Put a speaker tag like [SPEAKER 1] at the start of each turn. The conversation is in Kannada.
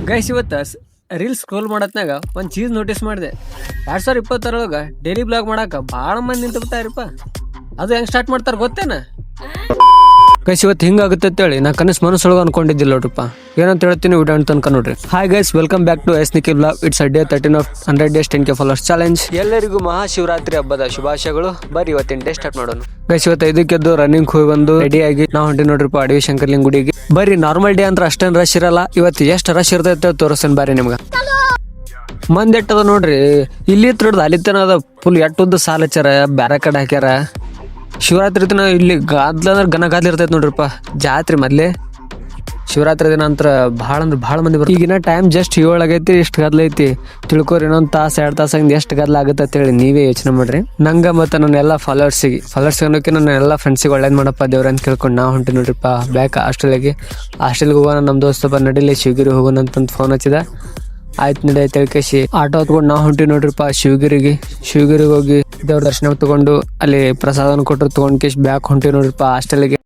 [SPEAKER 1] ಗೈಸ್ ಇವತ್ತು ರೀಲ್ಸ್ ಸ್ಕ್ರೋಲ್ ಮಾಡತ್ನಾಗ ಒಂದು ಚೀಸ್ ನೋಟಿಸ್ ಮಾಡಿದೆ. 2020 ಡೈಲಿ ಬ್ಲಾಗ್ ಮಾಡಾಕ ಭಾಳ ಮಂದಿ ನಿಂತ್ಬಿಟ್ಟಾರಪ್ಪ. ಅದು ಹೆಂಗ್ ಸ್ಟಾರ್ಟ್ ಮಾಡ್ತಾರ ಗೊತ್ತೇನ? ಗೈಸ್ ಇವತ್ತು ಹಿಂಗಾಗುತ್ತೆ ಅಂತೇಳಿ ನಾ ಕನಸು ಮನಸ್ಸೊಳಗೆ ಅನ್ಕೊಂಡಿದ್ದಿಲ್ಲ ನೋಡ್ರಪ್ಪ. ಏನಂತ ಹೇಳ್ತೀನಿ ವಿಡಿಯೋ ತನಕ ನೋಡ್ರಿ. Hi guys, welcome back to S Nikhil blog. It's day 13 of 100 days 10K followers challenge. ಎಲ್ಲರಿಗೂ ಮಹಾಶಿವರಾತ್ರಿ ಹಬ್ಬದ ಶುಭಾಶಯಗಳು. ಬರ್ರಿ ಇವತ್ತಿನ ಡೇ ಸ್ಟಾರ್ಟ್ ಮಾಡೋಣ. ಗೈಸ್ ಇವತ್ತು 5 ರನ್ನಿಂಗ್ ಹೋಗಿ ಬಂದು ರೆಡಿ ಆಗಿ ನಾವು ಹೊಂಟಿ ನೋಡ್ರಿಪ್ಪ ಅಡವಿ ಶಂಕರ್ಲಿಂಗ ಗುಡಿಗೆ. ಬರ್ರಿ ನಾರ್ಮಲ್ ಡೇ ಅಂದ್ರೆ ಅಷ್ಟೇನು ರಶ್ ಇರಲ್ಲ. ಇವತ್ತು ಎಷ್ಟು ರಶ್ ಇರ್ತೈತೆ ತೋರಿಸ್ತೇನೆ ಬರ್ರಿ ನಿಮ್ಗೆ. ಮಂದಿ ಎಟ್ಟದ ನೋಡ್ರಿ, ಇಲ್ಲಿ ಹಿಡಿದು ಅಲ್ಲಿ ತನ ಅದ ಫುಲ್ ಎಟ್ಟುದ್ದು ಸಾಲ ಹಚ್ಚಾರ, ಬ್ಯಾರೆ ಕಡೆ ಹಾಕ್ಯಾರ. ಶಿವರಾತ್ರಿ ದಿನ ಇಲ್ಲಿ ಗಾದ್ಲ ಅಂದ್ರೆ ಗಾದ್ಲಿ ಇರ್ತೈತೆ ನೋಡ್ರಿಪ್ಪ. ಜಾತ್ರೆ ಮೊದ್ಲೇ ಶಿವರಾತ್ರಿ ದಿನ ಅಂತ ಭಾಳ ಅಂದ್ರೆ ಭಾಳ ಮಂದಿ ಬರ್ತಾರೆ. ಈಗಿನ ಟೈಮ್ ಜಸ್ಟ್ 7 ಆಗೈತಿ, ಇಷ್ಟು ಗದ್ಲ ಐತಿ ತಿಳ್ಕೊರಿ. ಇನ್ನೊಂದು ತಾಸು 2 ತಾಸಾಗಿಂದ ಎಷ್ಟು ಗದ್ಲ ಆಗುತ್ತೆ ಅಂತೇಳಿ ನೀವೇ ಯೋಚನೆ ಮಾಡ್ರಿ. ನಂಗೆ ಮತ್ತು ನನ್ನ ಎಲ್ಲ ಫಾಲೋವರ್ಸಿಗೆ ಅನ್ನೋಕೆ ನನ್ನ ಎಲ್ಲ ಫ್ರೆಂಡ್ಸಿಗೆ ಒಳ್ಳೇದು ಮಾಡಪ್ಪ ದೇವ್ರ ಅಂತ ಕೇಳ್ಕೊಂಡು ನಾವು ಹೊಂಟಿ ನೋಡ್ರಿಪ್ಪ ಬ್ಯಾಕ್ ಹಾಸ್ಟೆಲ್ಗೆ ಹೋಗೋಣ. ನಮ್ಮ ದೋಸ್ತಪ್ಪ ನಡಿಲಿ ಶಿವಗಿರಿ ಹೋಗೋಣ ಅಂತಂದು ಫೋನ್ ಹಚ್ಚಿದ. ಆಯ್ತು ನಡಿ ತಿಳ್ಕೇಸಿ ಆಟೋ ಹೊತ್ಕೊಂಡು ನಾವು ಹೊಂಟಿ ನೋಡ್ರಿಪ್ಪ ಶಿವಗಿರಿಗೆ ಹೋಗಿ ದೇವ್ರ ದರ್ಶನ ತಗೊಂಡು ಅಲ್ಲಿ ಪ್ರಸಾದನ ಕೊಟ್ಟರು ತಗೊಂಡ್ ಕೇಶ್ ಬ್ಯಾಕ್ ಹೊಂಟಿ ನೋಡ್ರಿಪ್ಪ ಹಾಸ್ಟೆಲ್ಗೆ.